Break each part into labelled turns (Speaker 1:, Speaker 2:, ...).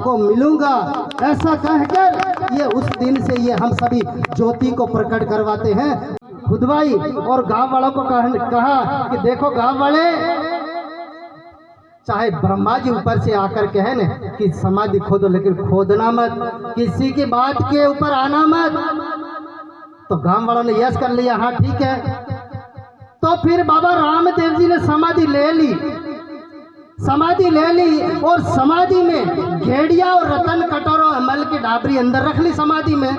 Speaker 1: आपको मिलूंगा, ऐसा कहकर ये उस दिन से ये हम सभी ज्योति को प्रकट करवाते हैं। खुदवाई और गांव वालों को कहा कि देखो गांव वाले, चाहे ब्रह्मा जी ऊपर से आकर कहे न कि समाधि खोदो, लेकिन खोदना मत, किसी की बात के ऊपर आना मत। तो गांव वालों ने यस कर लिया, हाँ ठीक है। तो फिर बाबा रामदेव जी ने समाधि ले ली, समाधि ले ली और समाधि में घेड़िया और रतन कटोरो अमल की डाबरी अंदर रख ली समाधि में,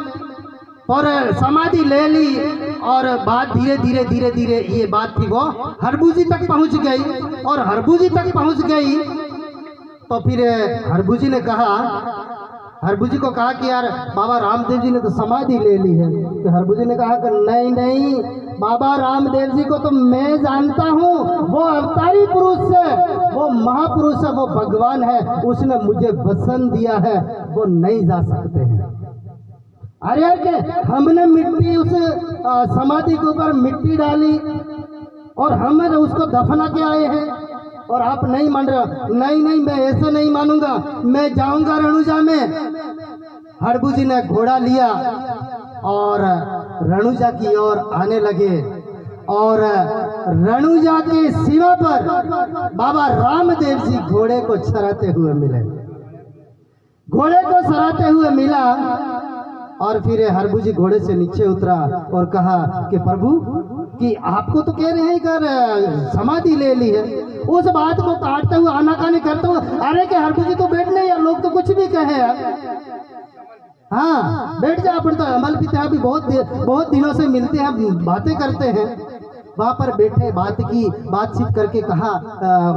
Speaker 1: और समाधि ले ली। और बात धीरे धीरे धीरे धीरे ये बात थी वो हरबूजी तक पहुंच गई, और हरबूजी तक पहुंच गई तो फिर हरबूजी ने कहा, हरबूजी को कहा कि यार बाबा रामदेव जी ने तो समाधि ले ली है। तो हरबूजी ने कहा कि नहीं नहीं, बाबा रामदेव जी को तो मैं जानता हूँ, वो अवतारी पुरुष है, वो महापुरुष है, वो भगवान है, उसने मुझे वचन दिया है, वो नहीं जा सकते हैं। अरे यार के हमने मिट्टी उस समाधि के ऊपर मिट्टी डाली और हम उसको दफना के आए हैं, और आप नहीं मान रहे। नहीं नहीं, मैं ऐसे नहीं मानूंगा, मैं जाऊंगा रणुजा में। हरबूजी ने घोड़ा लिया और रणुजा की ओर आने लगे, और रणुजा के सीमा पर बाबा रामदेव जी घोड़े को चराते हुए मिले, घोड़े को चराते हुए मिला। और फिर हरबूजी घोड़े से नीचे उतरा और कहा कि प्रभु कि आपको तो कह रहे हैं कि समाधि ले ली है। उस बात को काटते हुए आनाकानी करते हुए, अरे कि हरबूजी तो बैठने यार, लोग तो कुछ भी कहे यार, हाँ बैठ जा, अपन तो अमल पीते हैं, अभी बहुत दिनों से मिलते हैं, बातें करते हैं। वहां पर बैठे बातचीत करके कहा,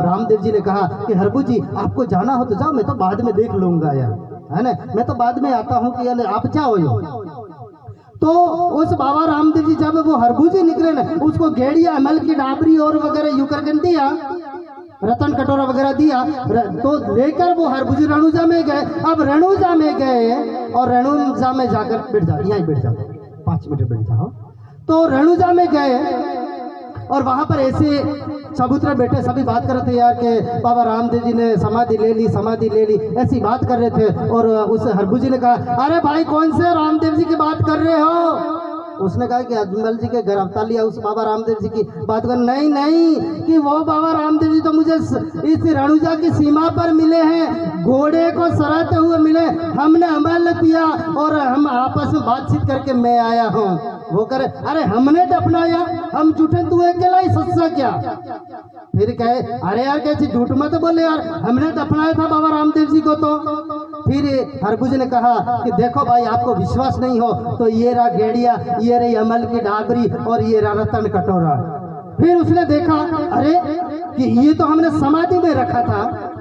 Speaker 1: रामदेव जी ने कहा कि हरबूजी आपको जाना हो तो जाओ, मैं तो बाद में देख लूंगा यार, है ना, मैं तो बाद में आता हूँ कि आप जाओ। तो उस बाबा रामदेव जी जब वो हरबूजी निकले ना, उसको घेड़िया अमल की डाबरी और वगैरह यू करके दिया, रतन कटोरा वगैरह दिया, तो लेकर वो हरबूजी रणुजा में गए। अब रणुजा में गए और रणुजा में जाकर बैठ जाओ, यहीं बैठ जाओ, 5 मिनट बैठ जाओ। तो रणुजा में गए और वहां पर ऐसे चबूतरे बैठे सभी बात कर रहे थे यार कि बाबा रामदेव जी ने समाधि ले ली, समाधि ले ली, ऐसी बात कर रहे थे। और उस हरबूजी ने कहा, अरे भाई कौन से रामदेव जी की बात कर रहे हो? उसने कहा कि अजमल जी के घर अवतार लिया, उस बाबा रामदेव जी की बात कर। नहीं नहीं, कि वो बाबा रामदेव जी तो मुझे इस रणुजा की सीमा पर मिले हैं, घोड़े को सराहते हुए मिले, हमने अमल किया और हम आपस में बातचीत करके मैं आया हूँ। वो करे, अरे हमने दफनाया, हम झूठे, तू अकेला ही सच्चा क्या? फिर कहे, अरे यार कैसे झूठ मत बोले यार, हमने दफनाया था बाबा रामदेव जी को। तो फिर हरबूजी ने कहा कि देखो भाई, आपको विश्वास नहीं हो तो ये रहा घेड़िया, ये रही अमल की डाबरी और ये रहा रतन कटोरा। फिर उसने देखा, अरे कि ये तो हमने समाधि में रखा था,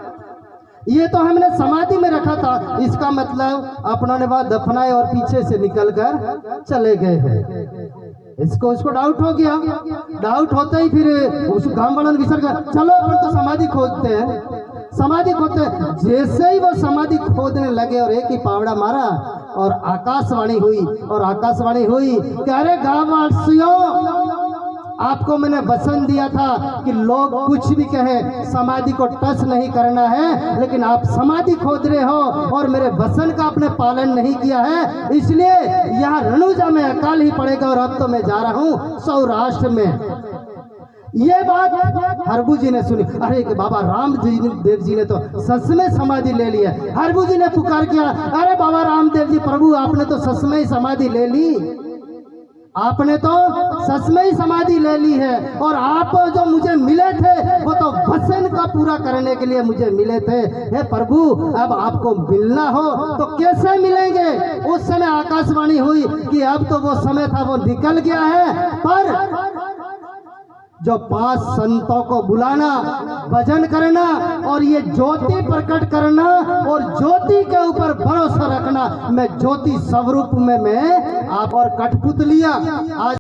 Speaker 1: ये तो हमने समाधि में रखा था, इसका मतलब अपनों ने बात दफनाए और पीछे से निकलकर चले गए हैं। उसको डाउट हो गया। डाउट होते ही फिर उस गांव वालों ने विचार किया, चलो अपन तो समाधि खोदते हैं, समाधि खोदते हैं। जैसे ही वो समाधि खोदने लगे और एक ही पावड़ा मारा और आकाशवाणी हुई, और आकाशवाणी हुई कि अरे गांव वासियों, आपको मैंने वचन दिया था कि लोग कुछ भी कहें, समाधि को टच नहीं करना है, लेकिन आप समाधि खोद रहे हो और मेरे वचन का आपने पालन नहीं किया है, इसलिए यहाँ रणुजा में अकाल ही पड़ेगा। और अब तो मैं जा रहा हूँ सौराष्ट्र में। ये बात हरबूजी ने सुनी, अरे कि बाबा रामदेव जी ने तो सच में समाधि ले ली है। हरबूजी ने पुकार किया, अरे बाबा रामदेव जी, प्रभु आपने तो सच में ही समाधि ले ली, आपने तो सच में ही समाधि ले ली है, और आप जो मुझे मिले थे वो तो वचन का पूरा करने के लिए मुझे मिले थे। हे प्रभु, अब आपको मिलना हो तो कैसे मिलेंगे? उस समय आकाशवाणी हुई कि अब तो वो समय था वो निकल गया है, पर जो 5 संतों को बुलाना, भजन करना और ये ज्योति प्रकट करना और ज्योति के ऊपर भरोसा रखना, मैं ज्योति स्वरूप में मैं आप और कठपुतलियां आज